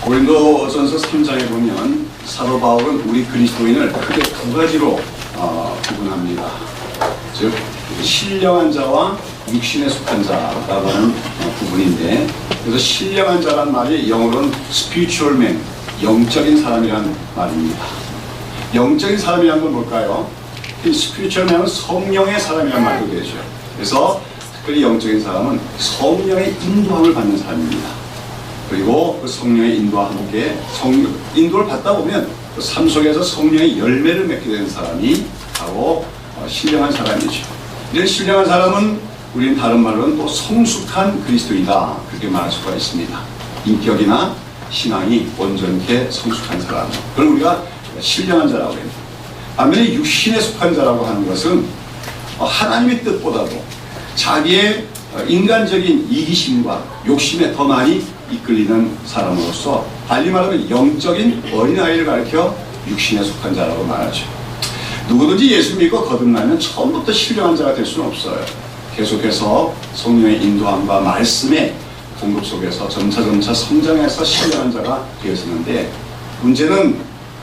고린도전서 3장에 보면 사도 바울은 우리 그리스도인을 크게 두 가지로 구분합니다. 즉 신령한 자와 육신에 속한 자라고 하는 부분인데, 그래서 신령한 자란 말이 영어로는 spiritual man, 영적인 사람이란 말입니다. 영적인 사람이란 건 뭘까요? 이 spiritual man은 성령의 사람이란 말도 되죠. 그래서 특별히 영적인 사람은 성령의 인도함을 받는 사람입니다. 그리고 그 성령의 인도와 함께 인도를 받다 보면 그 삶 속에서 성령의 열매를 맺게 되는 사람이 바로 신령한 사람이죠. 이런 신령한 사람은 우리는 다른 말로는 또 성숙한 그리스도이다, 그렇게 말할 수가 있습니다. 인격이나 신앙이 온전케 성숙한 사람, 그걸 우리가 신령한 자라고 해요. 반면에 육신에 속한 자라고 하는 것은 하나님의 뜻보다도 자기의 인간적인 이기심과 욕심에 더 많이 이끌리는 사람으로서, 달리 말하면 영적인 어린아이를 가리켜 육신에 속한 자라고 말하죠. 누구든지 예수 믿고 거듭나면 처음부터 신령한 자가 될 수는 없어요. 계속해서 성령의 인도함과 말씀의 공급 속에서 점차 성장해서 신령한 자가 되었었는데, 문제는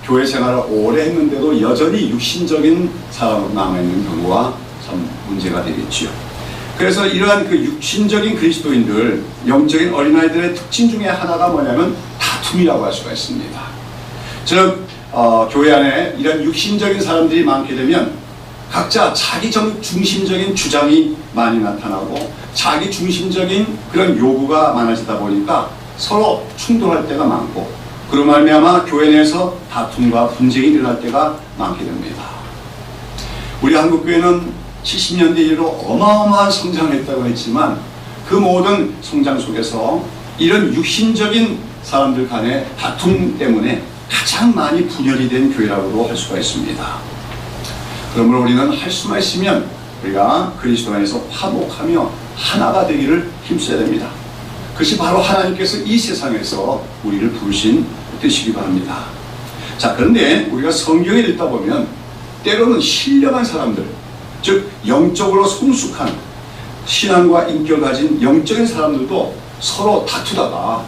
교회 생활을 오래 했는데도 여전히 육신적인 사람으로 남아있는 경우가 참 문제가 되겠지요. 그래서 이러한 그 육신적인 그리스도인들, 영적인 어린아이들의 특징 중에 하나가 뭐냐면 다툼이라고 할 수가 있습니다. 즉 교회 안에 이런 육신적인 사람들이 많게 되면 각자 자기 중심적인 주장이 많이 나타나고 자기 중심적인 그런 요구가 많아지다 보니까 서로 충돌할 때가 많고, 그로 말미암아 교회 내에서 다툼과 분쟁이 일어날 때가 많게 됩니다. 우리 한국교회는 70년대 이후로 어마어마한 성장을 했다고 했지만, 그 모든 성장 속에서 이런 육신적인 사람들 간의 다툼 때문에 가장 많이 분열이 된 교회라고도 할 수가 있습니다. 그러므로 우리는 할 수만 있으면 우리가 그리스도 안에서 화목하며 하나가 되기를 힘써야 됩니다. 그것이 바로 하나님께서 이 세상에서 우리를 부르신 뜻이기 바랍니다. 자, 그런데 우리가 성경을 읽다 보면 때로는 신령한 사람들, 즉 영적으로 성숙한 신앙과 인격을 가진 영적인 사람들도 서로 다투다가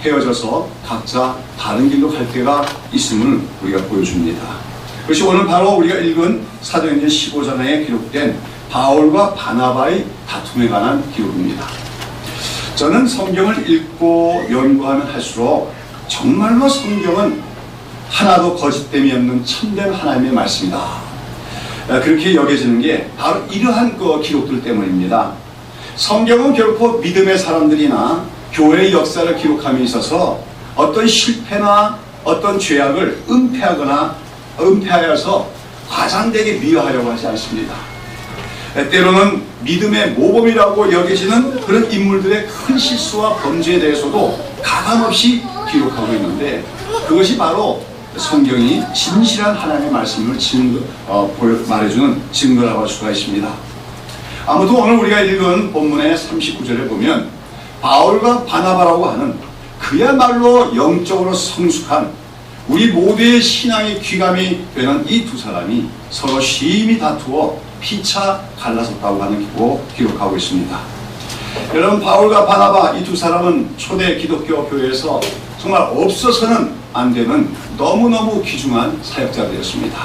헤어져서 각자 다른 길로 갈 때가 있음을 우리가 보여줍니다. 그것이 오늘 바로 우리가 읽은 사도행전 15장에 기록된 바울과 바나바의 다툼에 관한 기록입니다. 저는 성경을 읽고 연구하면 할수록 정말로 성경은 하나도 거짓됨이 없는 참된 하나님의 말씀이다, 그렇게 여겨지는 게 바로 이러한 기록들 때문입니다. 성경은 결코 믿음의 사람들이나 교회의 역사를 기록함에 있어서 어떤 실패나 어떤 죄악을 은폐하여서 과장되게 미화하려고 하지 않습니다. 때로는 믿음의 모범이라고 여겨지는 그런 인물들의 큰 실수와 범죄에 대해서도 가감없이 기록하고 있는데, 그것이 바로 성경이 진실한 하나님의 말씀을 말해주는 증거라고 할 수가 있습니다. 아무튼 오늘 우리가 읽은 본문의 39절에 보면 바울과 바나바라고 하는 그야말로 영적으로 성숙한 우리 모두의 신앙의 귀감이 되는 이 두 사람이 서로 심히 다투어 피차 갈라섰다고 하는 기록하고 있습니다. 여러분, 바울과 바나바 이 두 사람은 초대 기독교 교회에서 정말 없어서는 안 되는 너무너무 귀중한 사역자들이었습니다.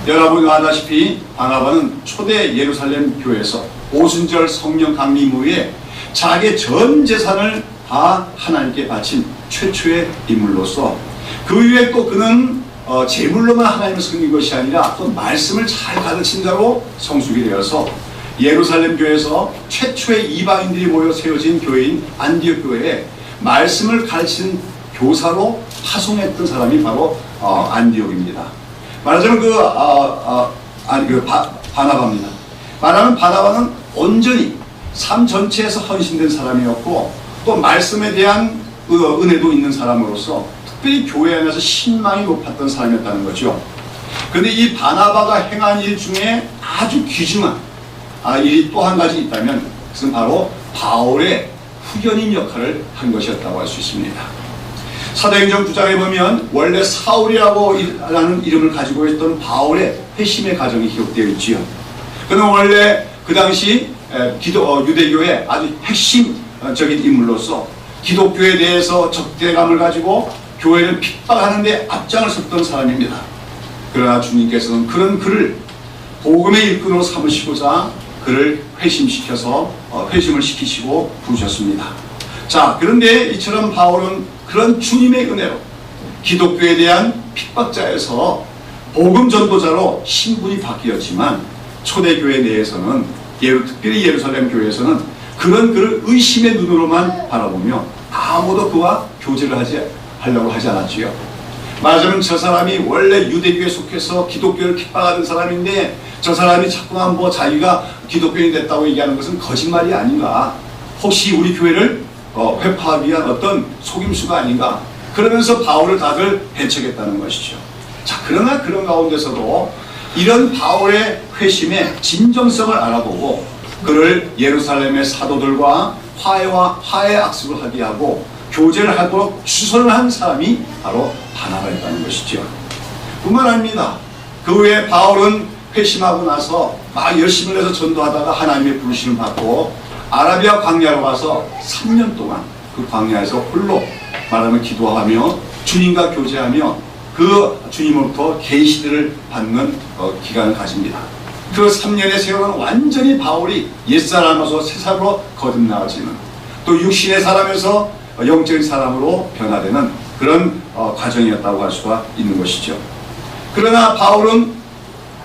여러분이 아다시피 바나바는 초대 예루살렘 교회에서 오순절 성령 강림 후에 자기의 전 재산을 다 하나님께 바친 최초의 인물로서, 그 위에 또 그는 재물로만 하나님을 섬긴 것이 아니라 또 말씀을 잘 가르친 자로 성숙이 되어서 예루살렘 교회에서 최초의 이방인들이 모여 세워진 교회인 안디옥 교회에 말씀을 가르치는 교사로 파송했던 사람이 바로 안디옥입니다. 말하자면 바나바입니다. 말하면 바나바는 온전히 삶 전체에서 헌신된 사람이었고, 또 말씀에 대한 은혜도 있는 사람으로서 특별히 교회 안에서 신망이 높았던 사람이었다는 거죠. 그런데 이 바나바가 행한 일 중에 아주 귀중한 일이 또 한 가지 있다면, 그것은 바로 바울의 후견인 역할을 한 것이었다고 할 수 있습니다. 사도행전 9장에 보면 원래 사울이라고 하는 이름을 가지고 있던 바울의 회심의 과정이 기록되어 있지요. 그는 원래 그 당시 유대교의 아주 핵심적인 인물로서 기독교에 대해서 적대감을 가지고 교회를 핍박하는 데 앞장을 섰던 사람입니다. 그러나 주님께서는 그런 그를 복음의 일꾼으로 삼으시고자 그를 회심을 시키시고 부르셨습니다. 자, 그런데 이처럼 바울은 그런 주님의 은혜로 기독교에 대한 핍박자에서 복음 전도자로 신분이 바뀌었지만 초대교회 내에서는 특별히 예루살렘 교회에서는 그런 그를 의심의 눈으로만 바라보며 아무도 그와 교제를 하려고 하지 않았지요. 말하자면 저 사람이 원래 유대교에 속해서 기독교를 핍박하는 사람인데 저 사람이 자꾸만 자기가 기독교인이 됐다고 얘기하는 것은 거짓말이 아닌가, 혹시 우리 교회를 회파하기 위한 어떤 속임수가 아닌가, 그러면서 바울을 다들 배척했다는 것이죠. 자, 그러나 그런 가운데서도 이런 바울의 회심의 진정성을 알아보고 그를 예루살렘의 사도들과 화해 악수를 하게 하고 교제를 하도록 추선을 한 사람이 바로 바나바였다는 것이죠. 뿐만 아닙니다. 그 후에 바울은 회심하고 나서 막 열심을 내서 전도하다가 하나님의 부르심을 받고 아라비아 광야로 가서 3년 동안 그 광야에서 홀로 말하면 기도하며 주님과 교제하며 그 주님으로부터 계시들을 받는 기간을 가집니다. 그 3년의 세월은 완전히 바울이 옛사람에서 새사람으로 거듭나가지는, 또 육신의 사람에서 영적인 사람으로 변화되는 그런 과정이었다고 할 수가 있는 것이죠. 그러나 바울은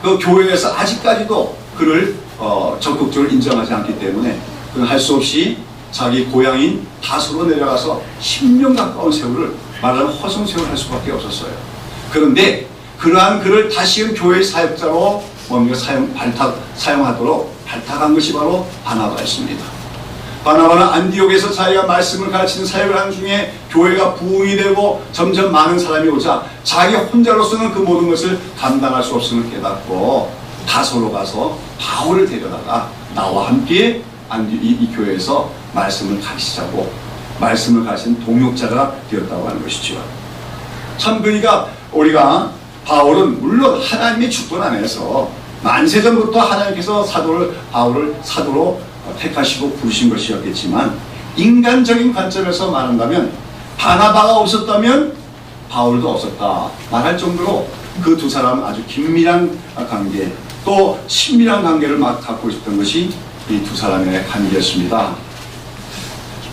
그 교회에서 아직까지도 그를 적극적으로 인정하지 않기 때문에 그는 할 수 없이 자기 고향인 다소로 내려가서 10년 가까운 세월을 말하자면 허송세월을 할 수밖에 없었어요. 그런데 그러한 그를 다시금 교회의 사역자로 사용하도록 발탁한 것이 바로 바나바였습니다. 바나바는 안디옥에서 자기가 말씀을 가르치는 사역을 하는 중에 교회가 부흥이 되고 점점 많은 사람이 오자 자기 혼자로서는 그 모든 것을 감당할 수 없음을 깨닫고 다소로 가서 바울을 데려다가 나와 함께 이 교회에서 말씀을 가르치자고 말씀을 가르치는 동역자가 되었다고 하는 것이죠. 참, 그러니까 우리가 바울은 물론 하나님의 주권 안에서 만세전부터 하나님께서 바울을 사도로 택하시고 부르신 것이었겠지만 인간적인 관점에서 말한다면 바나바가 없었다면 바울도 없었다 말할 정도로 그 두 사람은 아주 긴밀한 관계, 또 친밀한 관계를 갖고 있었던 것이 이 두 사람의 관계였습니다.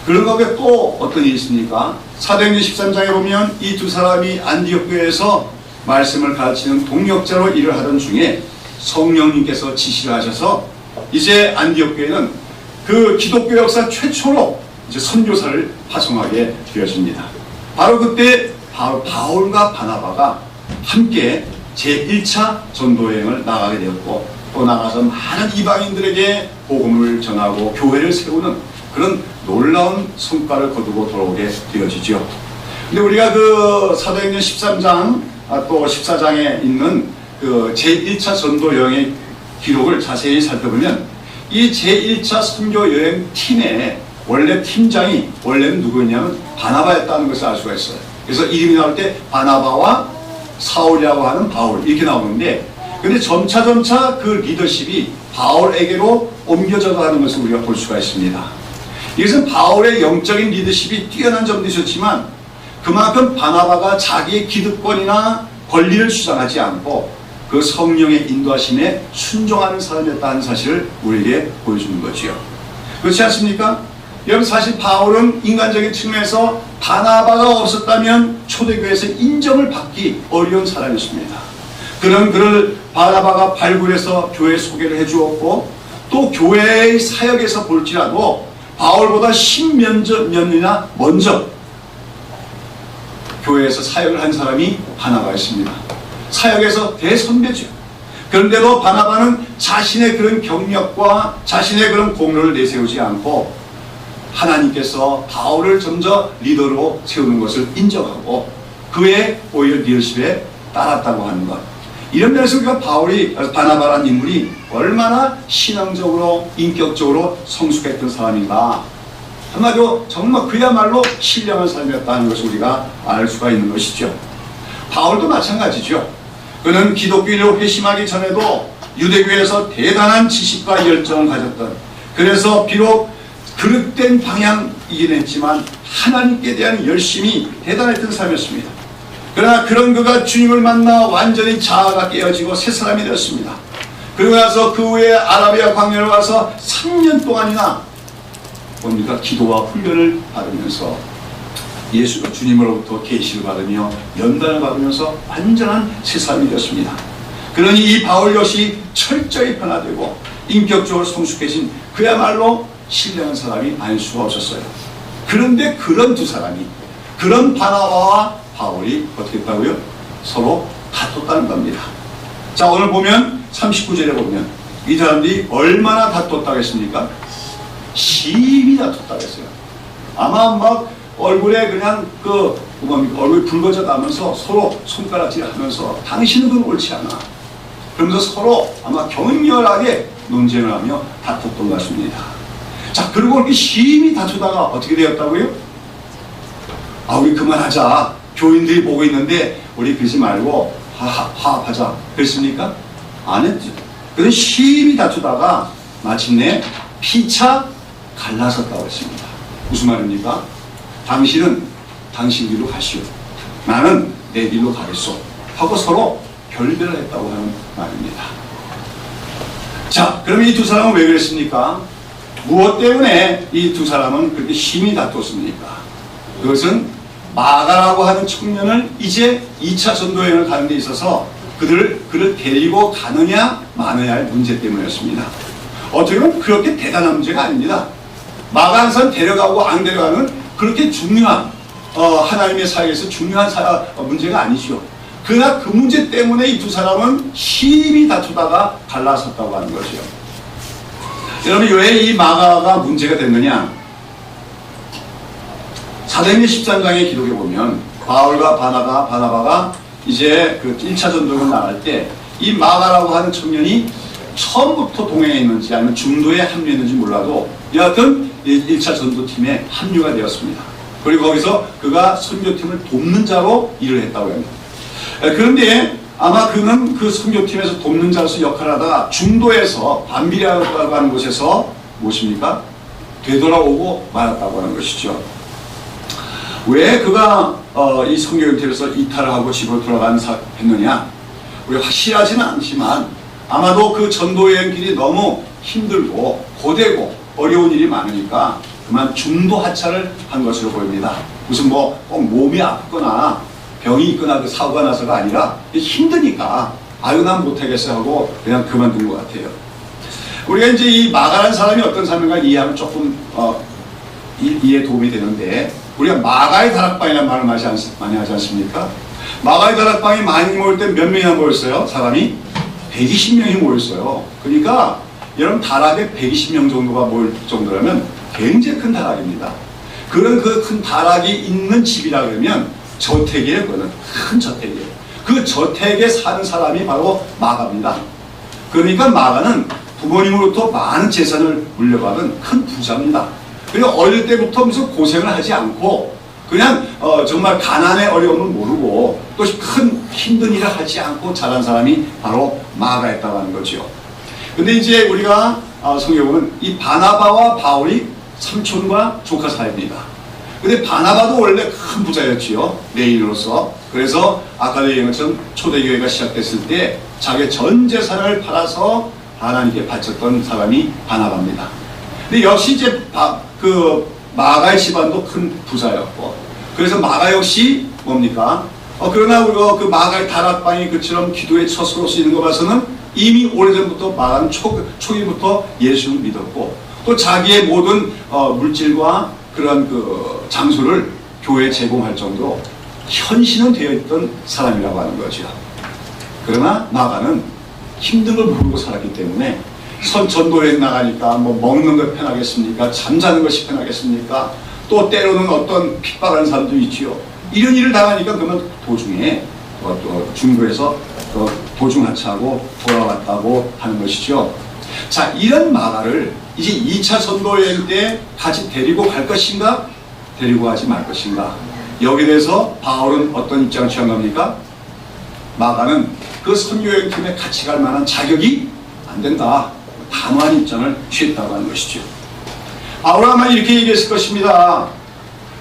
그런 가운데 또 어떤 일이 있습니까? 사도행전 13장에 보면 이 두 사람이 안디옥 교회에서 말씀을 가르치는 동역자로 일을 하던 중에 성령님께서 지시를 하셔서 이제 안디옥 교회는 그 기독교 역사 최초로 이제 선교사를 파송하게 되어집니다. 바로 그때 바울과 바나바가 함께 제1차 전도여행을 나가게 되었고, 또 나가서 많은 이방인들에게 복음을 전하고 교회를 세우는 그런 놀라운 성과를 거두고 돌아오게 되어지죠. 근데 우리가 그 사도행전 13장 또 14장에 있는 그 제1차 전도 여행의 기록을 자세히 살펴보면 이 제1차 선교 여행 팀의 원래 팀장이 원래는 누구였냐면 바나바였다는 것을 알 수가 있어요. 그래서 이름이 나올 때 바나바와 사울이라고 하는 바울 이렇게 나오는데, 근데 점차 그 리더십이 바울에게로 옮겨져 가는 것을 우리가 볼 수가 있습니다. 이것은 바울의 영적인 리더십이 뛰어난 점도 있었지만 그만큼 바나바가 자기의 기득권이나 권리를 주장하지 않고 그 성령의 인도하심에 순종하는 사람이었다는 사실을 우리에게 보여주는 거지요. 그렇지 않습니까? 여러분, 사실 바울은 인간적인 측면에서 바나바가 없었다면 초대교회에서 인정을 받기 어려운 사람이었습니다. 그런 그를 바나바가 발굴해서 교회 소개를 해주었고, 또 교회의 사역에서 볼지라도 바울보다 10몇 년이나 먼저 교회에서 사역을 한 사람이 바나바였습니다. 사역에서 대선배죠. 그런데도 바나바는 자신의 그런 경력과 자신의 그런 공로를 내세우지 않고 하나님께서 바울을 점점 리더로 세우는 것을 인정하고 그의 오히려 리더십에 따랐다고 하는 것. 이런 면에서 우리가 바나바라는 인물이 얼마나 신앙적으로 인격적으로 성숙했던 사람인가, 한마디로 정말 그야말로 신령한 사람이었다는 것을 우리가 알 수가 있는 것이죠. 바울도 마찬가지죠. 그는 기독교인으로 회심하기 전에도 유대교에서 대단한 지식과 열정을 가졌던, 그래서 비록 그릇된 방향 이겨냈지만 하나님께 대한 열심이 대단했던 사람이었습니다. 그러나 그런 그가 주님을 만나 완전히 자아가 깨어지고 새 사람이 되었습니다. 그리고 나서 그 후에 아라비아 광야를 와서 3년 동안이나 뭡니까? 기도와 훈련을 받으면서 예수가 주님으로부터 계시를 받으며 연단을 받으면서 완전한 새 사람이 되었습니다. 그러니 이 바울 역시 철저히 변화되고 인격적으로 성숙해진 그야말로 신뢰하는 사람이 아닐 수가 없었어요. 그런데 그런 두 사람이, 그런 바나바와 바울이 어떻게 했다고요? 서로 다퉜다는 겁니다. 자, 오늘 보면 39절에 보면 이 사람들이 얼마나 다퉜다고 했습니까? 심히 다퉜다고 했어요. 아마 막 얼굴에 그냥 얼굴이 붉어져 가면서 서로 손가락질 하면서 당신은 그건 옳지 않아, 그러면서 서로 아마 격렬하게 논쟁을 하며 다퉜던 것 같습니다. 자, 그리고 그렇게 심히 다투다가 어떻게 되었다고요? 우리 그만하자, 교인들이 보고 있는데 우리 그러지 말고 화합하자 그랬습니까? 안 했죠. 그래서 심히 다투다가 마침내 피차 갈라섰다고 했습니다. 무슨 말입니까? 당신은 당신 길로 가시오, 나는 내 길로 가겠소 하고 서로 결별을 했다고 하는 말입니다. 자, 그러면 이 두 사람은 왜 그랬습니까? 무엇 때문에 이 두 사람은 그렇게 심히 다퉜습니까? 그것은 마가라고 하는 청년을 이제 2차 전도여행을 가는 데 있어서 그를 데리고 가느냐 마느냐의 문제 때문이었습니다. 어떻게 보면 그렇게 대단한 문제가 아닙니다. 마가 한 사람 데려가고 안 데려가는 그렇게 중요한 하나님의 사회에서 중요한 문제가 아니죠. 그러나 그 문제 때문에 이 두 사람은 심히 다투다가 갈라섰다고 하는 것이요. 여러분, 왜 이 마가가 문제가 됐느냐? 사도행전 13장의 기록에 보면 바울과 바나바가 이제 그 1차 전도를 나갈 때 이 마가라고 하는 청년이 처음부터 동행했는지 아니면 중도에 합류했는지 몰라도 여하튼 1차 전도팀에 합류가 되었습니다. 그리고 거기서 그가 선교팀을 돕는 자로 일을 했다고 합니다. 그런데 아마 그는 그 선교팀에서 돕는 자로서 역할을 하다가 중도에서 반비례라고 하는 곳에서 무엇입니까? 되돌아오고 말았다고 하는 것이죠. 왜 그가 이 선교팀에서 이탈을 하고 집으로 했느냐? 우리가 확실하지는 않지만 아마도 그 전도여행 길이 너무 힘들고 고되고 어려운 일이 많으니까 그만 중도 하차를 한 것으로 보입니다. 무슨 꼭 몸이 아프거나 병이 있거나 그 사고가 나서가 아니라 힘드니까 난 못하겠어 하고 그냥 그만둔 것 같아요. 우리가 이제 이 마가라는 사람이 어떤 사람인가 이해하면 조금 이해에 도움이 되는데, 우리가 마가의 다락방이라는 말을 많이 하지 않습니까? 마가의 다락방이 많이 모일 때 몇 명이나 모였어요? 사람이 120명이 모였어요. 그러니까 여러분, 다락에 120명 정도가 모일 정도라면 굉장히 큰 다락입니다. 그런 그 큰 다락이 있는 집이라 그러면 저택이에요. 그거는 큰 저택이에요. 그 저택에 사는 사람이 바로 마가입니다. 그러니까 마가는 부모님으로부터 많은 재산을 물려받은 큰 부자입니다. 그리고 어릴 때부터 무슨 고생을 하지 않고 그냥 정말 가난의 어려움을 모르고 또 큰 힘든 일을 하지 않고 자란 사람이 바로 마가였다고 하는 거죠. 근데 이제 우리가 성경에 보면 이 바나바와 바울이 삼촌과 조카 사이입니다. 근데 바나바도 원래 큰 부자였지요, 레인으로서. 그래서 아까도 얘기한 것처럼 초대교회가 시작됐을 때 자기 전 재산을 팔아서 하나님께 바쳤던 사람이 바나바입니다. 근데 역시 이제 그 마가의 집안도 큰 부자였고, 그래서 마가 역시 뭡니까? 그러나 우리가 그 마가의 다락방이 그처럼 기도의 처소로 쓰이는 거 봐서는 이미 오래전부터 마가는 초기부터 예수를 믿었고, 또 자기의 모든 물질과 그런 그 장소를 교회에 제공할 정도로 헌신은 되어 있던 사람이라고 하는 거죠. 그러나 마가는 힘든 걸 모르고 살았기 때문에 전도여행 나가니까 뭐 먹는 것 편하겠습니까? 잠자는 것이 편하겠습니까? 또 때로는 어떤 핍박하는 사람도 있지요. 이런 일을 당하니까 그러면 도중에 또 중도에서 도중 하차하고 돌아왔다고 하는 것이죠. 자, 이런 마가를 이제 2차 전도여행 때 같이 데리고 갈 것인가? 데리고 가지 말 것인가? 여기에 대해서 바울은 어떤 입장을 취한 겁니까? 마가는 그 선교여행 팀에 같이 갈 만한 자격이 안 된다, 단호한 입장을 취했다고 하는 것이죠. 바울은 아마 이렇게 얘기했을 것입니다.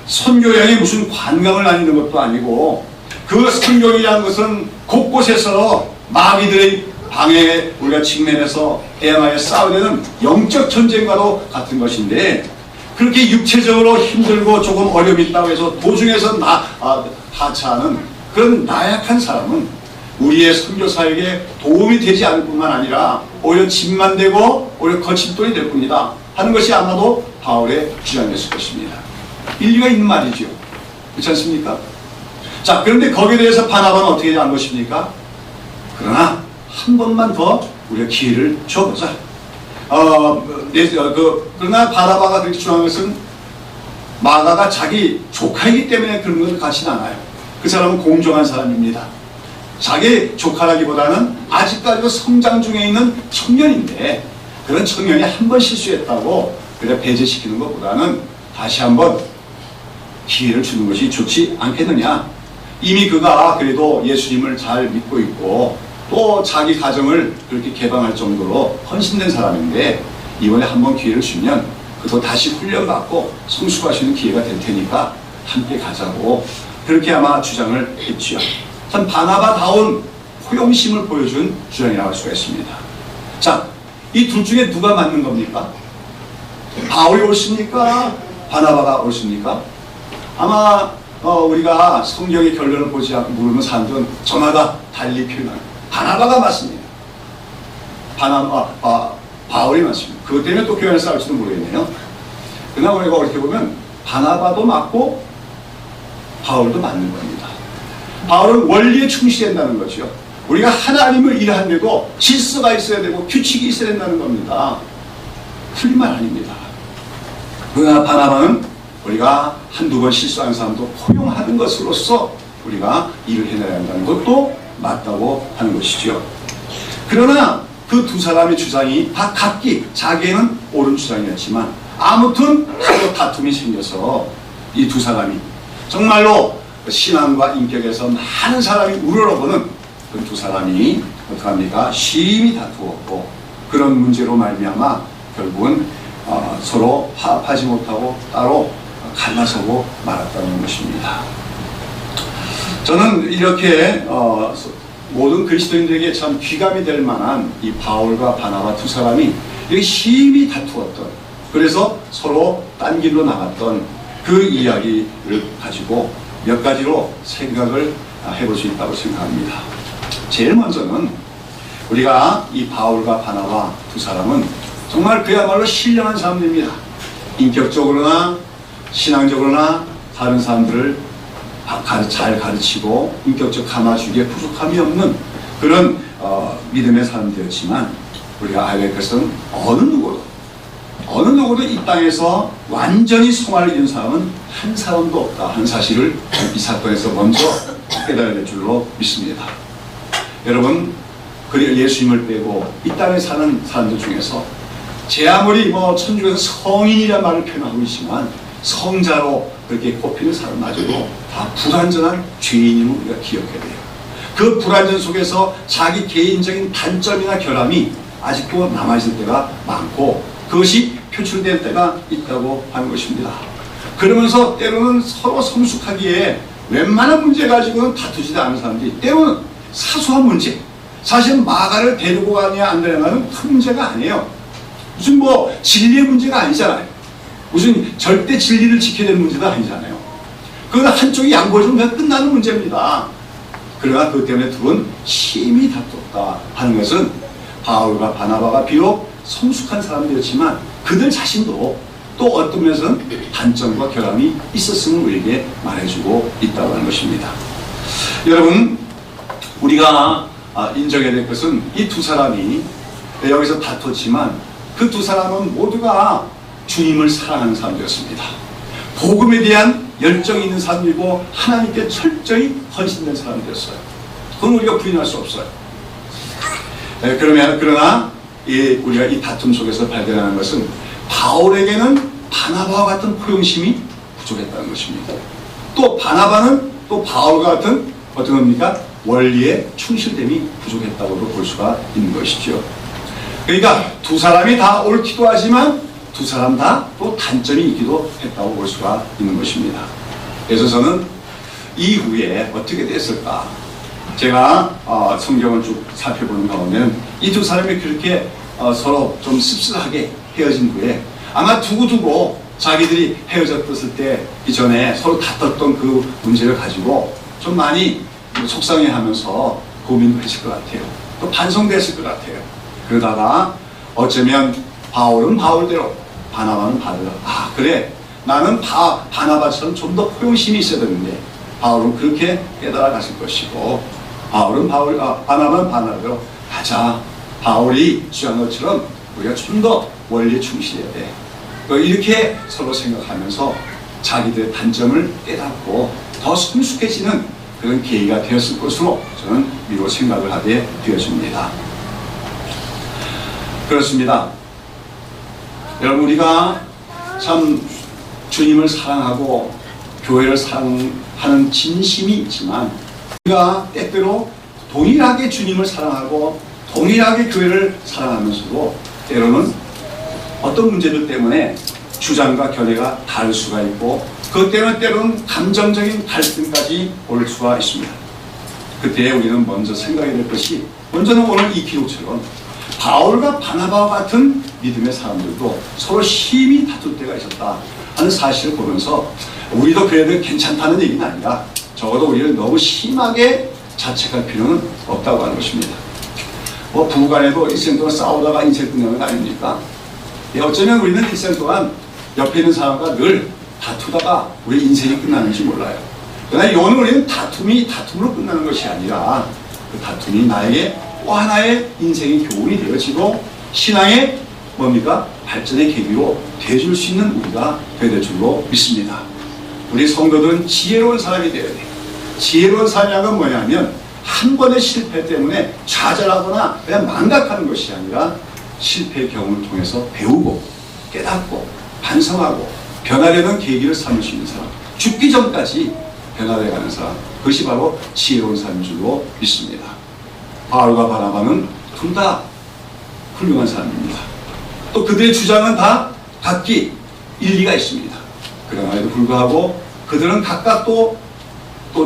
선교여행이 무슨 관광을 다니는 것도 아니고 그 선교이라는 것은 곳곳에서 마귀들의 방해에 우리가 직면해서 대항하여 싸우려는 영적 전쟁과도 같은 것인데, 그렇게 육체적으로 힘들고 조금 어려움이 있다고 해서 도중에서 하차하는 그런 나약한 사람은 우리의 선교사에게 도움이 되지 않을 뿐만 아니라 오히려 짐만 되고 오히려 거침돌이 될 뿐이다 하는 것이 아마도 바울의 주장이었을 것입니다. 일리가 있는 말이죠. 그렇지 않습니까? 자, 그런데 거기에 대해서 바나바는 어떻게 한 것입니까? 그러나 한 번만 더 우리가 기회를 줘보자. 그러나 바나바가 그렇게 주장한 것은 마가가 자기 조카이기 때문에 그런 것을 같지는 않아요. 그 사람은 공정한 사람입니다. 자기 조카라기보다는 아직까지도 성장 중에 있는 청년인데, 그런 청년이 한 번 실수했다고 그냥 배제시키는 것보다는 다시 한번 기회를 주는 것이 좋지 않겠느냐. 이미 그가 그래도 예수님을 잘 믿고 있고 또 자기 가정을 그렇게 개방할 정도로 헌신된 사람인데, 이번에 한번 기회를 주면 그도 다시 훈련받고 성숙할 수 있는 기회가 될 테니까 함께 가자고 그렇게 아마 주장을 했죠. 참 바나바다운 포용심을 보여준 주장이라고 할 수가 있습니다. 자, 이 둘 중에 누가 맞는 겁니까? 바울이 옳습니까? 바나바가 옳습니까? 아마 우리가 성경의 결론을 보지 않고 모르는 사람들은 저마다 달리 표현합니다. 바나바가 맞습니다. 바울이 맞습니다. 그것 때문에 또 교회를 싸울지도 모르겠네요. 그러나 우리가 어떻게 보면 바나바도 맞고 바울도 맞는 겁니다. 바울은 원리에 충실된다는 거죠. 우리가 하나님을 일하는데도 질서가 있어야 되고 규칙이 있어야 된다는 겁니다. 틀린 말 아닙니다. 그러나 바나바는 우리가 한두 번 실수한 사람도 포용하는 것으로서 우리가 일을 해내야 한다는 것도 맞다고 하는 것이죠. 그러나 그 두 사람의 주장이 다 각기 자기에는 옳은 주장이었지만 아무튼 서로 다툼이 생겨서 이 두 사람이 정말로 신앙과 인격에서 많은 사람이 우러러보는 그 두 사람이 어떡합니까? 심히 다투었고, 그런 문제로 말미암아 결국은 서로 화합하지 못하고 따로 갈라서고 말았다는 것입니다. 저는 이렇게 모든 그리스도인들에게 참 귀감이 될 만한 이 바울과 바나바 두 사람이 이렇게 심히 다투었던, 그래서 서로 딴 길로 나갔던 그 이야기를 가지고 몇 가지로 생각을 해볼 수 있다고 생각합니다. 제일 먼저는 우리가 이 바울과 바나바 두 사람은 정말 그야말로 신령한 사람들입니다. 인격적으로나 신앙적으로나 다른 사람들을 잘 가르치고 인격적 감화주기에 부족함이 없는 그런 믿음의 사람들이었지만, 우리가 알게 될 것은 어느 누구도 이 땅에서 완전히 성화를 이룬 사람은 한 사람도 없다 하는 사실을 이 사건에서 먼저 깨달아야 될 줄로 믿습니다. 여러분, 예수님을 빼고 이 땅에 사는 사람들 중에서 제 아무리 천주교에서 성인이라는 말을 표현하고 있지만 성자로 그렇게 꼽히는 사람마저도 다 불완전한 죄인임을 우리가 기억해야 돼요. 그 불완전 속에서 자기 개인적인 단점이나 결함이 아직도 남아있을 때가 많고, 그것이 표출될 때가 있다고 하는 것입니다. 그러면서 때로는 서로 성숙하기에 웬만한 문제 가지고는 다투지도 않은 사람들이 때로는 사소한 문제, 사실 마가를 데리고 가느냐 안 되느냐는 큰 문제가 아니에요. 무슨 진리의 문제가 아니잖아요. 무슨 절대 진리를 지켜야 되는 문제도 아니잖아요. 그건 한쪽이 양보해주면 그냥 끝나는 문제입니다. 그러나 그것 때문에 둘은 심히 다퉜다 하는 것은 바울과 바나바가 비록 성숙한 사람들이었지만 그들 자신도 또 어떤 면에서는 단점과 결함이 있었음을 우리에게 말해주고 있다고 하는 것입니다. 여러분, 우리가 인정해야 될 것은 이 두 사람이 여기서 다퉜지만 그 두 사람은 모두가 주님을 사랑하는 사람들이었습니다. 복음에 대한 열정이 있는 사람이고 하나님께 철저히 헌신된 사람들이었어요. 그건 우리가 부인할 수 없어요. 그러나 우리가 이 다툼 속에서 발견하는 것은 바울에게는 바나바와 같은 포용심이 부족했다는 것입니다. 또 바나바는 또 바울과 같은 어떤 겁니까? 원리에 충실됨이 부족했다고도 볼 수가 있는 것이죠. 그러니까 두 사람이 다 옳기도 하지만 두 사람 다 또 단점이 있기도 했다고 볼 수가 있는 것입니다. 그래서 저는 이후에 어떻게 됐을까? 제가 성경을 쭉 살펴보는 가운데는 이 두 사람이 그렇게 서로 좀 씁쓸하게 헤어진 후에 아마 두고두고 자기들이 헤어졌을 때 이전에 서로 다퉜던 그 문제를 가지고 좀 많이 속상해하면서 고민을 했을 것 같아요. 또 반성됐을 것 같아요. 그러다가 어쩌면 바울은 바울대로, 바나바는 바나바대로, 그래, 나는 바나바처럼 좀 더 포용심이 있어야 되는데 바울은 그렇게 깨달아갔을 것이고, 바나바는 바나바대로 가자. 바울이 주장한 것처럼 우리가 좀 더 원리에 충실해야 돼. 이렇게 서로 생각하면서 자기들의 단점을 깨닫고 더 성숙해지는 그런 계기가 되었을 것으로 저는 미로 생각을 하게 되어집니다. 그렇습니다. 여러분, 우리가 참 주님을 사랑하고 교회를 사랑하는 진심이 있지만 우리가 때때로 동일하게 주님을 사랑하고 동일하게 교회를 사랑하면서도 때로는 어떤 문제들 때문에 주장과 견해가 다를 수가 있고 그것 때문에 때로는 감정적인 갈등까지 올 수가 있습니다. 그때 우리는 먼저 생각해야 될 것이, 먼저는 오늘 이 기록처럼 바울과 바나바와 같은 믿음의 사람들도 서로 심히 다툴 때가 있었다 하는 사실을 보면서 우리도 그래도 괜찮다는 얘기는 아니라 적어도 우리를 너무 심하게 자책할 필요는 없다고 하는 것입니다. 부부간에도 일생 동안 싸우다가 인생 끝나는 거 아닙니까? 어쩌면 우리는 일생 동안 옆에 있는 사람과 늘 다투다가 우리 인생이 끝나는지 몰라요. 그러나 이거는 우리는 다툼으로 끝나는 것이 아니라 그 다툼이 나에게 또 하나의 인생의 교훈이 되어지고 신앙의 발전의 계기로 되어줄 수 있는 우리가 되어야 될 줄로 믿습니다. 우리 성도들은 지혜로운 사람이 되어야 돼요. 지혜로운 사람이란 뭐냐면 한 번의 실패 때문에 좌절하거나 그냥 망각하는 것이 아니라 실패의 경험을 통해서 배우고 깨닫고 반성하고 변화되는 계기를 삼을 수 있는 사람, 죽기 전까지 변화되어가는 사람, 그것이 바로 지혜로운 사람인 줄로 믿습니다. 바울과 바나바는 둘 다 훌륭한 사람입니다. 또 그들의 주장은 다 각기 일리가 있습니다. 그러나에도 불구하고 그들은 각각 또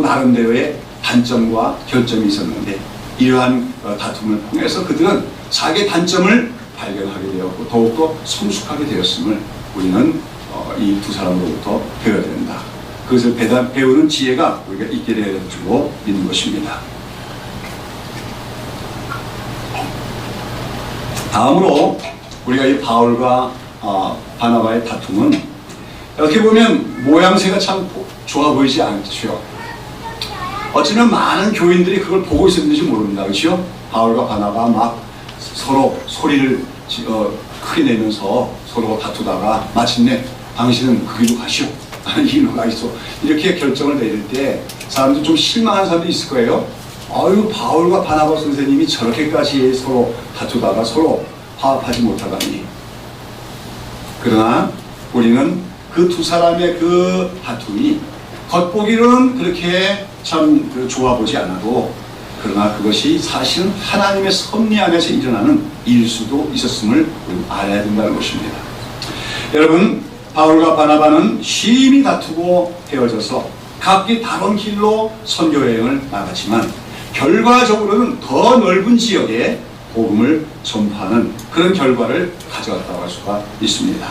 나름대로의 단점과 결점이 있었는데 이러한 다툼을 통해서 그들은 자기의 단점을 발견하게 되었고 더욱더 성숙하게 되었음을 우리는 이 두 사람으로부터 배워야 된다. 그것을 배우는 지혜가 우리가 있게 되어 주고 있는 것입니다. 다음으로 우리가 이 바울과 바나바의 다툼은 이렇게 보면 모양새가 참 좋아 보이지 않죠. 어쩌면 많은 교인들이 그걸 보고 있었는지 모릅니다. 그렇죠? 바울과 바나바 막 서로 소리를 크게 내면서 서로 다투다가 마침내 당신은 그 길로 가시오. 나는 이 길로 가 있어. 이렇게 결정을 내릴 때 사람들 좀 실망한 사람도 있을 거예요. 아유, 바울과 바나바 선생님이 저렇게까지 서로 다투다가 서로 화합하지 못하다니. 그러나 우리는 그 두 사람의 그 다툼이 겉보기로는 그렇게 참 좋아 보지 않아도 그러나 그것이 사실은 하나님의 섭리 안에서 일어나는 일일 수도 있었음을 알아야 된다는 것입니다. 여러분, 바울과 바나바는 심히 다투고 헤어져서 각기 다른 길로 선교 여행을 나갔지만 결과적으로는 더 넓은 지역에 복음을 전파하는 그런 결과를 가져갔다고 할 수가 있습니다.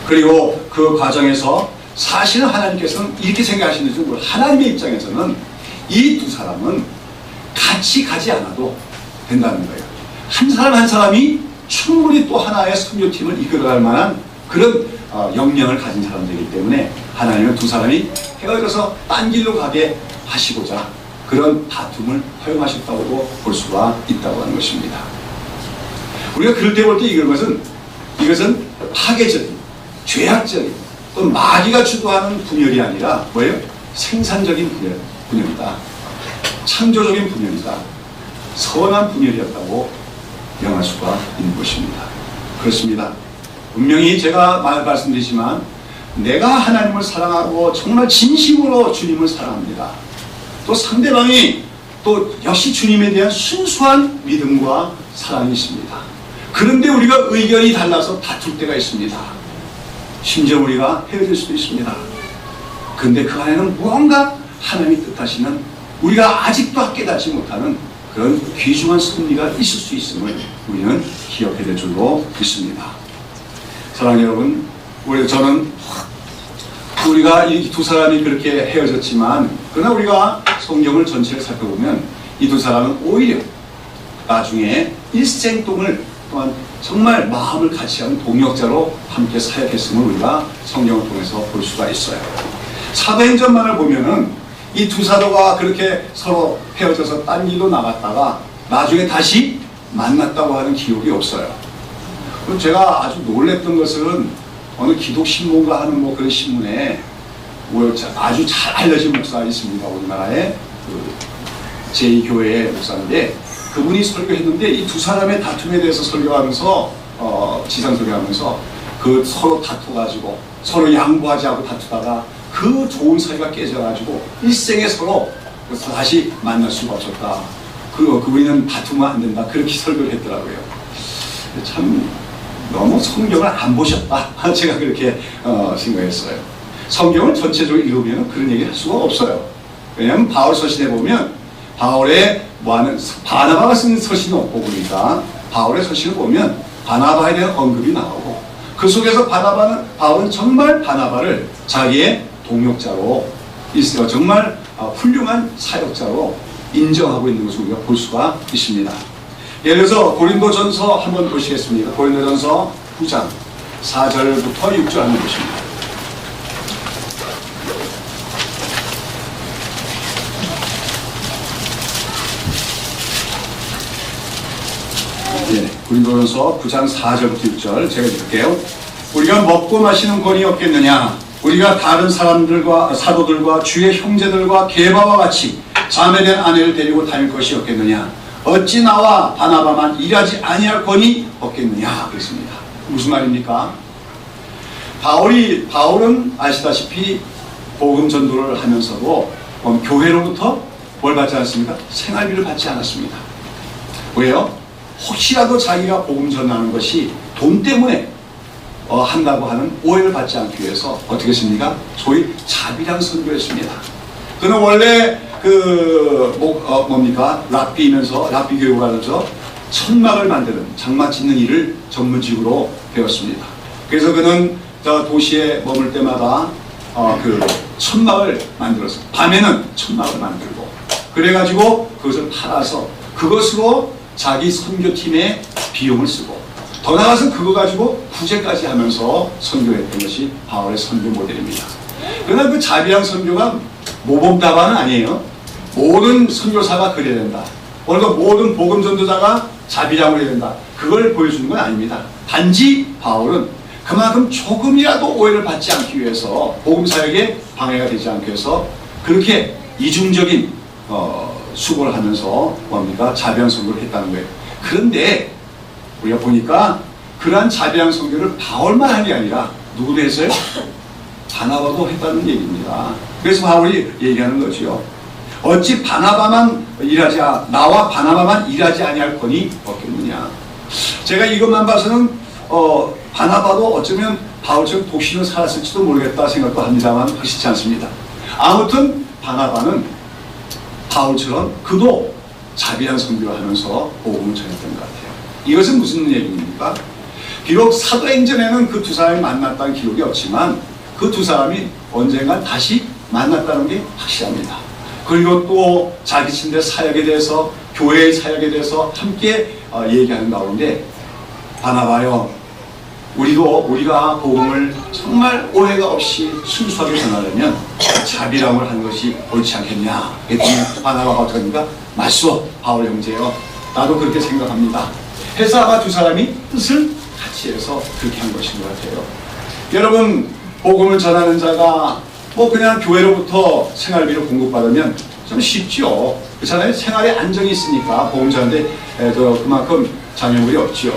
그리고 그 과정에서 사실은 하나님께서는 이렇게 생각하시는지 모르겠어요. 하나님의 입장에서는 이 두 사람은 같이 가지 않아도 된다는 거예요. 한 사람 한 사람이 충분히 또 하나의 선교팀을 이끌어갈 만한 그런 역량을 가진 사람들이기 때문에 하나님은 두 사람이 헤어져서 딴 길로 가게 하시고자 그런 다툼을 허용하셨다고 볼 수가 있다고 하는 것입니다. 우리가 그럴 때 볼 때 이것은 파괴적인, 죄악적인, 또 마귀가 주도하는 분열이 아니라 뭐예요? 생산적인 분열이다. 창조적인 분열이다. 선한 분열이었다고 명할 수가 있는 것입니다. 그렇습니다. 분명히 제가 말씀드리지만 내가 하나님을 사랑하고 정말 진심으로 주님을 사랑합니다. 또 상대방이 또 역시 주님에 대한 순수한 믿음과 사랑이 있습니다. 그런데 우리가 의견이 달라서 다툴 때가 있습니다. 심지어 우리가 헤어질 수도 있습니다. 근데 그 안에는 무언가 하나님이 뜻하시는 우리가 아직도 깨닫지 못하는 그런 귀중한 섭리가 있을 수 있음을 우리는 기억해야 될 줄로 믿습니다. 사랑하는 여러분, 저는 우리가 이 두 사람이 그렇게 헤어졌지만 그러나 우리가 성경을 전체를 살펴보면 이 두 사람은 오히려 나중에 일생 동안 정말 마음을 같이 하는 동역자로 함께 사역했음을 우리가 성경을 통해서 볼 수가 있어요. 사도행전만을 보면은 이 두 사도가 그렇게 서로 헤어져서 딴 길로 나갔다가 나중에 다시 만났다고 하는 기록이 없어요. 그리고 제가 아주 놀랬던 것은 어느 기독신문가 하는 뭐 그런 신문에 아주 잘 알려진 목사가 있습니다. 우리나라의 제2교회의 목사인데 그분이 설교했는데 이 두 사람의 다툼에 대해서 설교하면서 지상 설교하면서 그 서로 다투가지고 서로 양보하지 않고 다투다가 그 좋은 사이가 깨져가지고 일생에 서로 다시 만날 수가 없었다. 그분은 다투면 안 된다. 그렇게 설교를 했더라고요. 참 너무 성경을 안 보셨다. 제가 그렇게 생각했어요. 성경을 전체적으로 읽으면 그런 얘기 할 수가 없어요. 왜냐하면 바울 서신에 보면 바울의 바나바가 쓴 서신은 없고 보니까 바울의 서신을 보면 바나바에 대한 언급이 나오고 그 속에서 바울은 정말 바나바를 자기의 동역자로 정말 훌륭한 사역자로 인정하고 있는 것을 우리가 볼 수가 있습니다. 예를 들어서 고린도전서 한번 보시겠습니다. 고린도전서 9장 4절부터 6절 한번 보십니다. 고린도전서 9장 4절부터 6절 제가 읽을게요. 우리가 먹고 마시는 권이 없겠느냐? 우리가 다른 사람들과 사도들과 주의 형제들과 게바와 같이 자매된 아내를 데리고 다닐 것이 없겠느냐? 어찌 나와 바나바만 일하지 아니할 권이 없겠느냐? 그랬습니다. 무슨 말입니까? 바울은 아시다시피 복음 전도를 하면서도 교회로부터 뭘 받지 않습니까? 생활비를 받지 않았습니다. 왜요? 혹시라도 자기가 복음 전하는 것이 돈 때문에 한다고 하는 오해를 받지 않기 위해서 어떻게 했습니까? 소위 자비랑 선교했습니다. 그는 원래 랍비면서 랍비 교육을 하면서 천막을 만드는 장막 짓는 일을 전문직으로 배웠습니다. 그래서 그는 도시에 머물 때마다 천막을 만들어서 밤에는 천막을 만들고 그래가지고 그것을 팔아서 그것으로 자기 선교팀의 비용을 쓰고 더 나아가서 그거 가지고 구제까지 하면서 선교했던 것이 바울의 선교 모델입니다. 그러나 그 자비랑 선교가 모범답안은 아니에요. 모든 선교사가 그래야 된다. 오늘 모든 복음 전도자가 자비랑을 해야 된다. 그걸 보여주는 건 아닙니다. 단지 바울은 그만큼 조금이라도 오해를 받지 않기 위해서 복음 사역에 방해가 되지 않기 위해서 그렇게 이중적인 수고를 하면서 자비랑 선교를 했다는 거예요. 그런데 우리가 보니까 그러한 자비랑 선교를 바울만 한 게 아니라 누구도 했어요? 바나바도 했다는 얘기입니다. 그래서 바울이 얘기하는 거죠. 어찌 나와 바나바만 일하지 아니할 권이 없겠느냐. 제가 이것만 봐서는 바나바도 어쩌면 바울처럼 독신을 살았을지도 모르겠다 생각도 합니다만 그렇지 않습니다. 아무튼 바나바는 바울처럼 그도 자비한 선교를 하면서 복음을 전했던 것 같아요. 이것은 무슨 얘기입니까? 비록 사도행전에는 그 두 사람이 만났다는 기록이 없지만 그 두 사람이 언젠가 다시 만났다는 게 확실합니다. 그리고 또 자기 친대 사역에 대해서 교회의 사역에 대해서 함께 얘기하는 가운데 바나바요, 우리가 복음을 정말 오해가 없이 순수하게 전하려면 자비랑을 하는 것이 옳지 않겠냐. 그랬더니 바나바가 어떻게 합니까? 맞소, 바울 형제요. 나도 그렇게 생각합니다. 해서 아마 두 사람이 뜻을 같이 해서 그렇게 한 것인 것 같아요. 여러분, 복음을 전하는 자가 그냥 교회로부터 생활비를 공급받으면 좀 쉽죠. 그렇잖아요. 생활에 안정이 있으니까 복음 전하는데 그만큼 장애물이 없지요.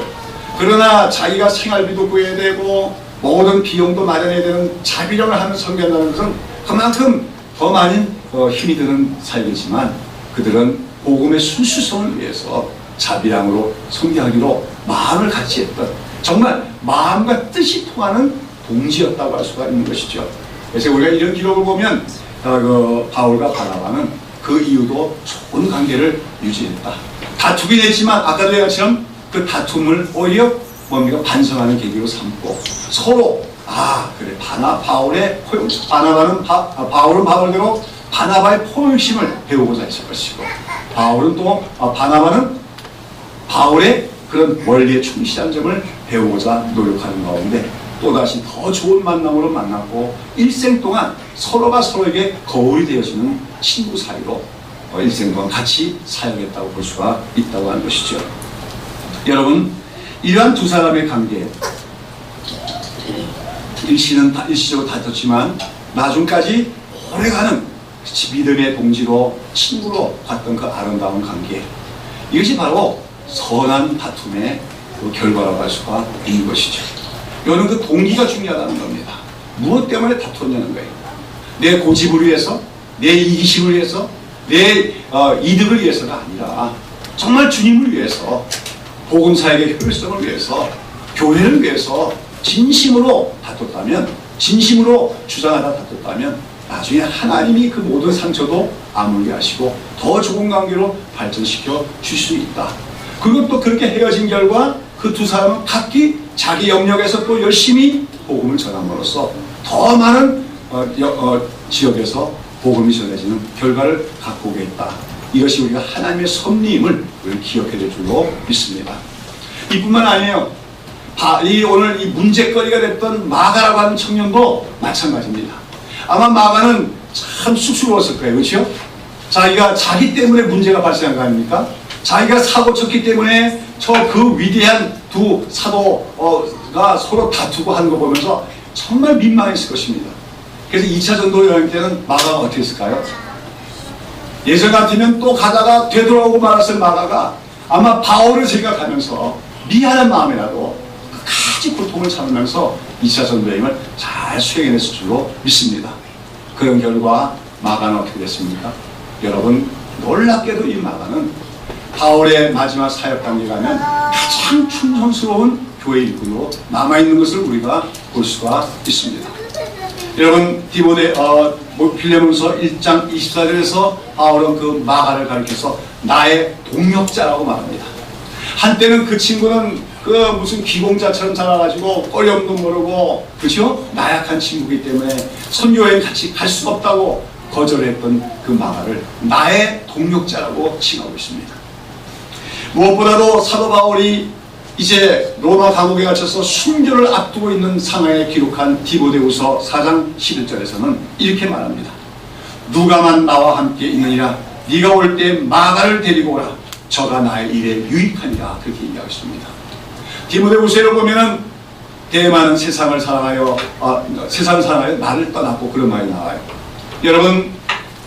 그러나 자기가 생활비도 구해야 되고 모든 비용도 마련해야 되는 자비령을 하는 선교한다는 것은 그만큼 더 많은 힘이 드는 사역이지만 그들은 복음의 순수성을 위해서 자비랑으로 선교하기로 마음을 같이 했던 정말 마음과 뜻이 통하는 동지였다고 할 수가 있는 것이죠. 그래서 우리가 이런 기록을 보면 그 바울과 바나바는 그 이후도 좋은 관계를 유지했다. 다투긴 했지만 아까도 얘기했처럼 그 다툼을 오히려 뭡니까? 반성하는 계기로 삼고 서로 그래 바울의 바울은 바울대로 바나바의 포용심을 배우고자 했을 것이고 바울은 또 바나바는 바울의 그런 원리에 충실한 점을 배우고자 노력하는 가운데 또다시 더 좋은 만남으로 만났고 일생 동안 서로가 서로에게 거울이 되어주는 친구 사이로 일생 동안 같이 사역했다고 볼 수가 있다고 하는 것이죠. 여러분, 이러한 두 사람의 관계 일시적으로 다퉜지만 나중까지 오래가는 믿음의 동지로 친구로 봤던 그 아름다운 관계, 이것이 바로 선한 다툼의 그 결과라고 할 수가 있는 것이죠. 이거는 그 동기가 중요하다는 겁니다. 무엇 때문에 다투었냐는 거예요. 내 고집을 위해서, 내 이기심을 위해서, 내 이득을 위해서가 아니라 정말 주님을 위해서, 복음사역의 효율성을 위해서, 교회를 위해서 진심으로 다퉜다면, 진심으로 주장하다 다퉜다면 나중에 하나님이 그 모든 상처도 아물게 하시고 더 좋은 관계로 발전시켜 줄 수 있다. 그리고 또 그렇게 헤어진 결과 그 두 사람은 각기 자기 영역에서 또 열심히 복음을 전함으로써 더 많은 지역에서 복음이 전해지는 결과를 갖고 오겠다. 이것이 우리가 하나님의 섭리임을 기억해 줄 줄로 믿습니다. 이뿐만 아니에요. 오늘 이 문제거리가 됐던 마가라고 하는 청년도 마찬가지입니다. 아마 마가는 참 쑥스러웠을 거예요. 그렇죠? 자기가 자기 때문에 문제가 발생한 거 아닙니까? 자기가 사고 쳤기 때문에 그 위대한 두 사도가 서로 다투고 하는 거 보면서 정말 민망했을 것입니다. 그래서 2차 전도 여행 때는 마가가 어떻게 했을까요? 예전 같으면 또 가다가 되돌아오고 말았을 마가가 아마 바울을 생각하면서 미안한 마음이라도 끝까지 고통을 참으면서 2차 전도 여행을 잘 수행해냈을 줄로 믿습니다. 그런 결과 마가는 어떻게 됐습니까? 여러분, 놀랍게도 이 마가는 바울의 마지막 사역 단계 가면 가장 충성스러운 교회 일꾼으로 남아있는 것을 우리가 볼 수가 있습니다. 여러분, 빌레몬서 1장 24절에서 바울은 그 마가를 가리켜서 나의 동역자라고 말합니다. 한때는 그 친구는 그 무슨 기공자처럼 자라가지고 어려움도 모르고, 그렇죠? 나약한 친구이기 때문에 선교여행 같이 갈 수가 없다고 거절했던 그 마가를 나의 동역자라고 칭하고 있습니다. 무엇보다도 사도 바울이 이제 로마 감옥에 갇혀서 순교를 앞두고 있는 상황에 기록한 디모데후서 4장 11절에서는 이렇게 말합니다. 누가만 나와 함께 있느니라. 네가 올 때 마가를 데리고 오라. 저가 나의 일에 유익하니라. 그렇게 얘기하고 있습니다. 디모데후서를 보면은 대만은 세상을 사랑하여 나를 떠났고 그런 말이 나와요. 여러분,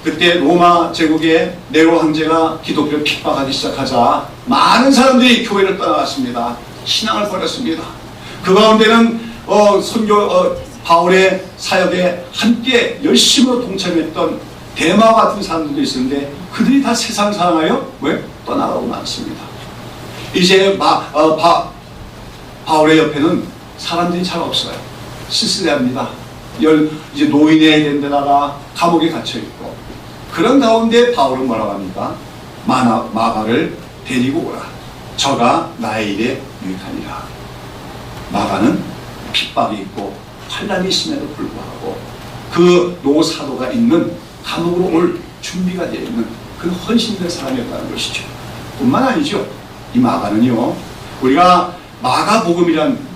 그때 로마 제국의 네로 황제가 기독교를 핍박하기 시작하자 많은 사람들이 교회를 떠나갔습니다. 신앙을 버렸습니다. 그 가운데는 바울의 사역에 함께 열심으로 동참했던 대마와 같은 사람들도 있었는데 그들이 다 세상 사랑하여 왜? 떠나가고 많습니다. 이제 바울의 옆에는 사람들이 잘 없어요. 쓸쓸해합니다. 이제 노인에 된 데다가 감옥에 갇혀있고, 그런 가운데 바울은 뭐라고 합니까? 마가를 데리고 오라. 저가 나의 일에 유익하니라. 마가는 핍박이 있고 환난이 있음에도 불구하고 그 노사도가 있는 감옥으로 올 준비가 되어 있는 그 헌신된 사람이었다는 것이죠. 뿐만 아니죠. 이 마가는요, 우리가 마가복음이란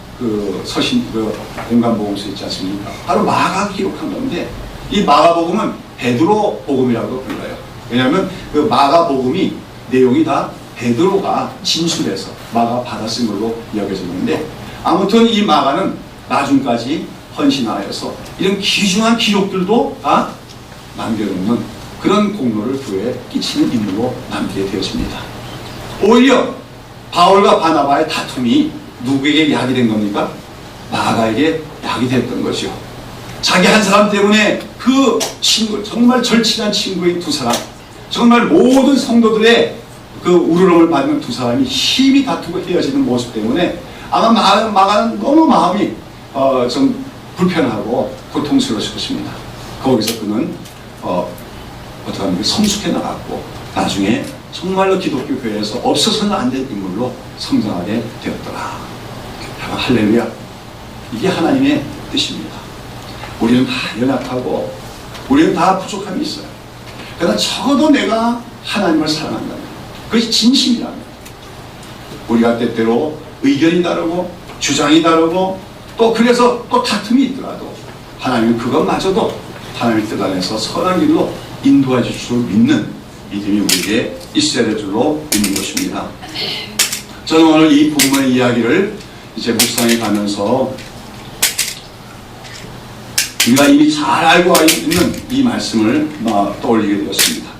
공간복음서 있지 않습니까? 바로 마가가 기록한 건데, 이 마가복음은 베드로 복음이라고 불러요. 왜냐하면 그 마가복음이 내용이 다 베드로가 진술해서 마가 받아 쓴 걸로 여겨졌는데, 아무튼 이 마가는 나중까지 헌신하여서 이런 귀중한 기록들도 다 남겨놓는 그런 공로를 교회에 끼치는 인물로 남게 되었습니다. 오히려 바울과 바나바의 다툼이 누구에게 약이 된 겁니까? 마가에게 약이 됐던 거죠. 자기 한 사람 때문에 그 친구, 정말 절친한 친구인 두 사람, 정말 모든 성도들의 그 우르렁을 받는 두 사람이 힘이 다투고 헤어지는 모습 때문에 아마 마가는 너무 마음이 좀 불편하고 고통스러웠을 것입니다. 거기서 그는 어떻게 하면 성숙해 나갔고 나중에 정말로 기독교 교회에서 없어서는 안 될 인물로 성장하게 되었더라. 할렐루야. 이게 하나님의 뜻입니다. 우리는 다 연약하고 우리는 다 부족함이 있어요. 그러나 적어도 내가 하나님을 사랑한다면 그것이 진심이라면 우리가 때때로 의견이 다르고 주장이 다르고 또 그래서 또 다툼이 있더라도 하나님은 그것마저도 하나님의 뜻 안에서 선한 길로 인도해 주실 줄 믿는 믿음이 우리에게 있어야 될 줄로 믿는 것입니다. 저는 오늘 이 본문의 이야기를 이제 묵상해 가면서 우리가 이미 잘 알고 있는 이 말씀을 떠올리게 되었습니다.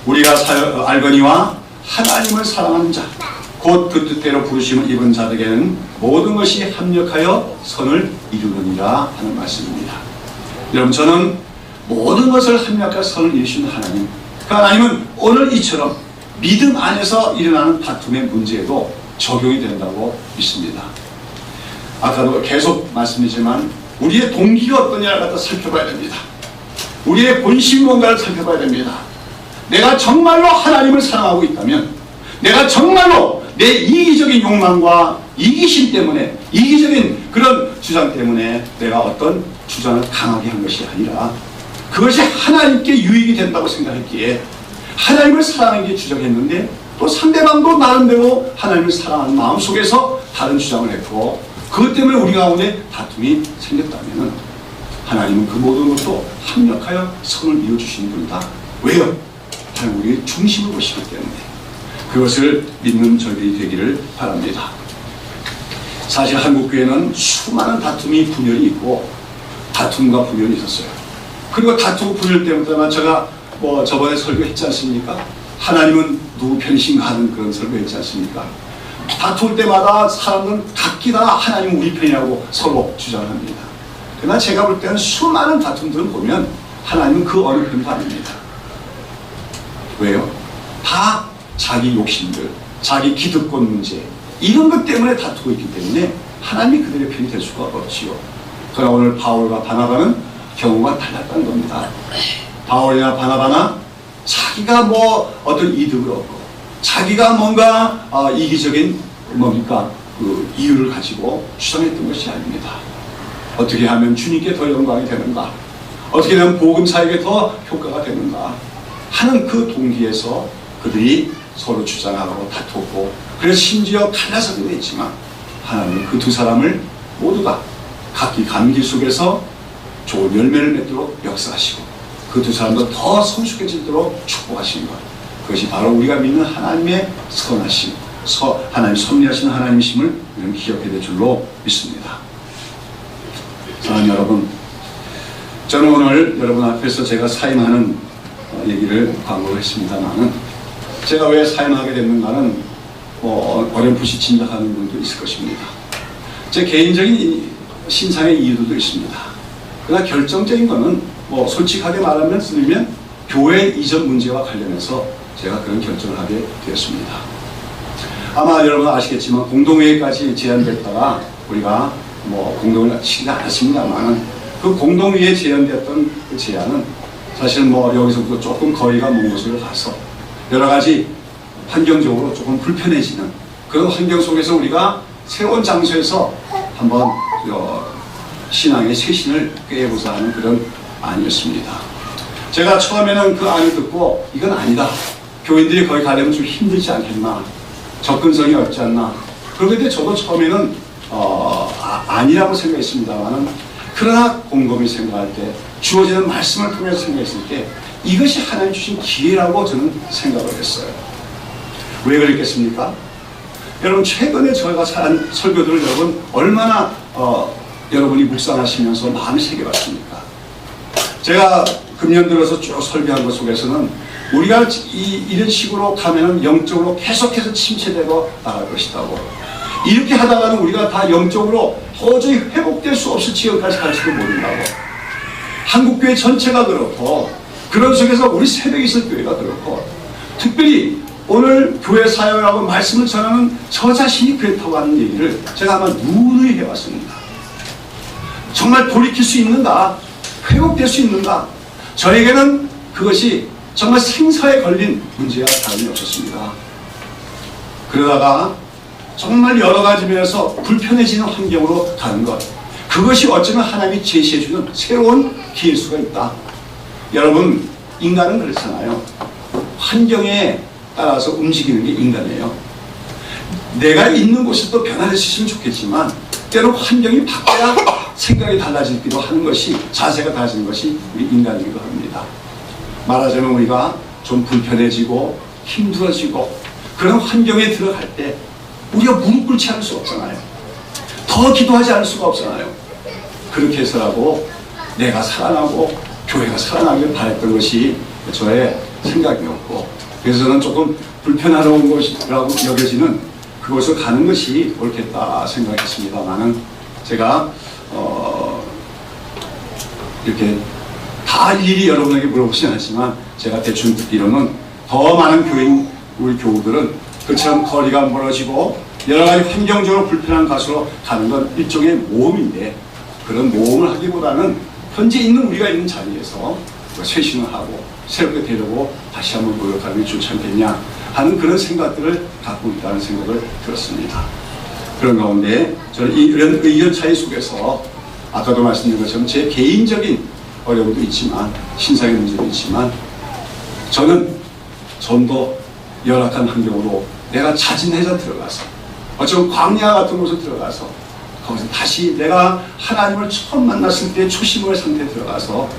우리가 알거니와 하나님을 사랑하는 자, 곧 그 뜻대로 부르심을 입은 자들에게는 모든 것이 합력하여 선을 이루느니라 하는 말씀입니다. 여러분, 저는 모든 것을 합력하여 선을 이루시는 하나님, 그 하나님은 오늘 이처럼 믿음 안에서 일어나는 다툼의 문제에도 적용이 된다고 믿습니다. 아까도 계속 말씀드리지만 우리의 동기가 어떠냐를 갖다 살펴봐야 됩니다. 우리의 본심이 뭔가를 살펴봐야 됩니다. 내가 정말로 하나님을 사랑하고 있다면, 내가 정말로 내 이기적인 욕망과 이기심 때문에, 이기적인 그런 주장 때문에 내가 어떤 주장을 강하게 한 것이 아니라 그것이 하나님께 유익이 된다고 생각했기에 하나님을 사랑하기에 주장했는데, 또 상대방도 나름대로 하나님을 사랑하는 마음 속에서 다른 주장을 했고, 그것 때문에 우리 가운데 다툼이 생겼다면 하나님은 그 모든 것도 합력하여 선을 이루어주시는 분이다. 왜요? 하나님 우리의 중심을 보시기 때문에. 그것을 믿는 저희들이 되기를 바랍니다. 사실 한국교회는 수많은 다툼이 분열이 있고 다툼과 분열이 있었어요. 그리고 다투고 분열 때마다 제가 저번에 설교했지 않습니까? 하나님은 누구 편이신가 하는 그런 설교했지 않습니까? 다툴 때마다 사람들은 각기 다 하나님은 우리 편이라고 서로 주장합니다. 그러나 제가 볼 때는 수많은 다툼들을 보면 하나님은 그 어느 편도 아닙니다. 왜요? 다 자기 욕심들, 자기 기득권 문제, 이런 것 때문에 다투고 있기 때문에 하나님이 그들의 편이 될 수가 없지요. 그러나 오늘 바울과 바나바는 경우가 달랐다는 겁니다. 바울이나 바나바나 자기가 어떤 이득을 얻고 자기가 뭔가 이기적인 그 이유를 가지고 주장했던 것이 아닙니다. 어떻게 하면 주님께 더 영광이 되는가, 어떻게 하면 복음사에게 더 효과가 되는가 하는 그 동기에서 그들이 서로 주장하고 다투고, 그래서 심지어 갈라서기도 했지만 하나님은 그 두 사람을 모두가 각기 감기 속에서 좋은 열매를 맺도록 역사하시고 그 두 사람도 더 성숙해지도록 축복하신 것, 그것이 바로 우리가 믿는 하나님의 선하심, 하나님 섭리하신 하나님이심을 우리는 기억해야 될 줄로 믿습니다. 사랑하는 여러분, 저는 오늘 여러분 앞에서 제가 사임하는 얘기를 광고를 했습니다만, 제가 왜 사임하게 됐는가는 어렴풋이 짐작하는 분도 있을 것입니다. 제 개인적인 신상의 이유도 있습니다. 그러나 결정적인 것은 솔직하게 말하면 교회 이전 문제와 관련해서 제가 그런 결정을 하게 되었습니다. 아마 여러분 아시겠지만 공동회의까지 제안됐다가 우리가 공동을 치지 않았습니다만, 그 공동회의에 제안됐던 그 제안은 사실 여기서부터 조금 거리가 먼 곳으로 가서 여러 가지 환경적으로 조금 불편해지는 그런 환경 속에서 우리가 새로운 장소에서 한번 신앙의 쇄신을 꾀해보자 하는 그런 안이었습니다. 제가 처음에는 그 안을 듣고 이건 아니다, 교인들이 거기 가려면 좀 힘들지 않겠나, 접근성이 없지 않나, 그런데 저도 처음에는 아니라고 생각했습니다만, 그러나 곰곰이 생각할 때, 주어지는 말씀을 통해서 생각했을 때 이것이 하나님 주신 기회라고 저는 생각을 했어요. 왜 그랬겠습니까? 여러분, 최근에 저희가 한 설교들을 여러분 얼마나 여러분이 묵상하시면서 마음이 새겨봤습니까? 제가 금년 들어서 쭉 설교한 것 속에서는 우리가 이런 식으로 가면은 영적으로 계속해서 침체되고 나갈 것이라고, 이렇게 하다가는 우리가 다 영적으로 도저히 회복될 수 없을 지경까지 갈지도 모른다고, 한국교회 전체가 그렇고 그런 속에서 우리 새벽에 있을 교회가 그렇고, 특별히 오늘 교회 사역하고 말씀을 전하는 저 자신이 그렇다고 하는 얘기를 제가 아마 누누이 해왔습니다. 정말 돌이킬 수 있는가? 회복될 수 있는가? 저에게는 그것이 정말 생사에 걸린 문제가 다름이 없었습니다. 그러다가 정말 여러 가지 면에서 불편해지는 환경으로 가는 것, 그것이 어쩌면 하나님이 제시해주는 새로운 기회일 수가 있다. 여러분, 인간은 그렇잖아요. 환경에 따라서 움직이는 게 인간이에요. 내가 있는 곳이 또 변화됐으면 좋겠지만 때로 환경이 바뀌어야 생각이 달라지기도 하는 것이, 자세가 달라지는 것이 우리 인간이기도 합니다. 말하자면 우리가 좀 불편해지고 힘들어지고 그런 환경에 들어갈 때 우리가 무릎 꿇지 않을 수 없잖아요. 더 기도하지 않을 수가 없잖아요. 그렇게 해서라도 내가 살아나고 교회가 살아나길 바랬던 것이 저의 생각이었고, 그래서 저는 조금 불편하다는 것이라고 여겨지는 그곳을 가는 것이 옳겠다 생각했습니다만은, 제가 이렇게 다 일일이 여러분에게 물어보진 않지만 제가 대충 듣기로는 더 많은 교인, 우리 교우들은 그처럼 거리가 멀어지고 여러 가지 환경적으로 불편한 곳으로 가는 건 일종의 모험인데, 그런 모험을 하기보다는 현재 있는 우리가 있는 자리에서 쇄신을 하고 새롭게 되려고 다시 한번 노력하는 게 좋지 않겠냐 하는 그런 생각들을 갖고 있다는 생각을 들었습니다. 그런 가운데 저는 이런 의견 차이 속에서 아까도 말씀드린 것처럼 제 개인적인 어려움도 있지만, 신상의 문제도 있지만, 저는 좀 더 열악한 환경으로 내가 자진해서 들어가서, 어쩌면 광야 같은 곳에 들어가서 거기서 다시 내가 하나님을 처음 만났을 때 초심의 상태에 들어가서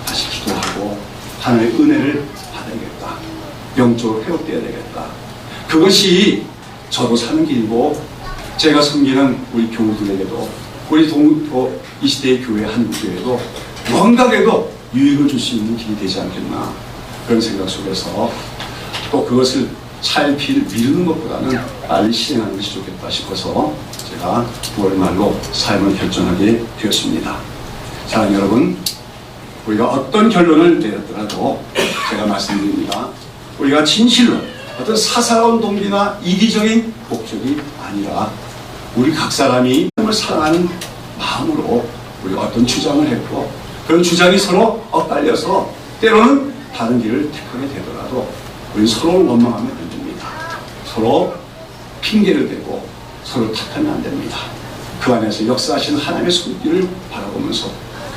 다시 기도하고 하나님의 은혜를 받아야겠다. 영적으로 회복되어야 되겠다. 그것이 저도 사는 길이고 제가 섬기는 우리 교우들에게도, 우리 이 시대의 교회 한 교회도 무언가에도 유익을 줄 수 있는 길이 되지 않겠나, 그런 생각 속에서 또 그것을 차일피일 미루는 것보다는 빨리 실행하는 것이 좋겠다 싶어서 제가 9월 말로 삶을 결정하게 되었습니다. 자, 여러분, 우리가 어떤 결론을 내렸더라도 제가 말씀드립니다. 우리가 진실로 어떤 사사로운 동기나 이기적인 목적이 아니라 우리 각 사람이 하나님을 사랑하는 마음으로 우리가 어떤 주장을 했고, 그런 주장이 서로 엇갈려서 때로는 다른 길을 택하게 되더라도 우리 서로를 원망하면 안 됩니다. 서로 핑계를 대고 서로 탓하면 안 됩니다. 그 안에서 역사하시는 하나님의 손길을 바라보면서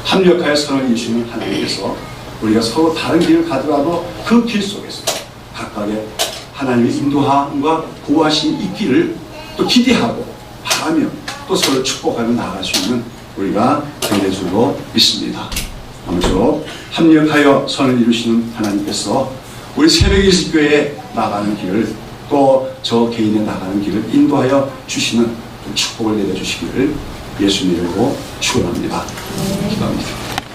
합력하여 선을 이루시는 하나님께서 우리가 서로 다른 길을 가더라도 그 길 속에서 각각의 하나님의 인도함과 보호하심이 있기를 또 기대하고 바라며 또 서로 축복하며 나아갈 수 있는 우리가 되는 줄로 믿습니다. 아무쪼록 합력하여 선을 이루시는 하나님께서 우리 새벽 일식교회에 나가는 길을, 또 저 개인에 나가는 길을 인도하여 주시는 축복을 내려주시기를 예수님 이름으로 축원합니다. 기도합니다.